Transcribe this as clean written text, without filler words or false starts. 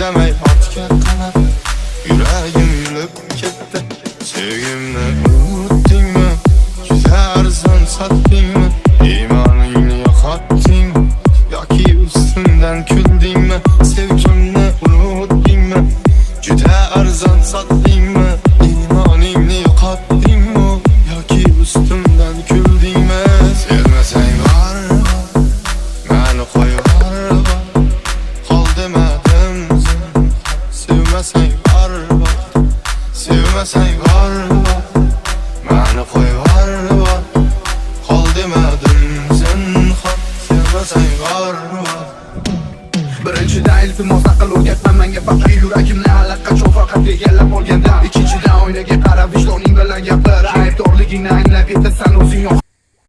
demey atga qanat, yuragim yulib ketdi. Sevgimni unutdingmi, juda arzon sotdingmi? İymoningni yo'qotdingmi yoki ustimdan kuldingmi? Sevgimni unutdingmi, juda arzon sotdingmi? İymoningni yo'qotdingmi yoki ustimdan kuldingmi? Sevmasang baribir meni qo'yib yuborib, qol demadim sen. Sevmasang baribir, sevmasang baribir meni qo'yib yuborib, qol demadim sen. Sevmasang baribir. Birinchidan iltimos aql o'rgatma menga, faqat yuragimni allaqachon faqat egallab olganda. Ikkinchidan oynaga qarab vijdoning bilan gapir, aybdorligingni anglab yetasan o'zing.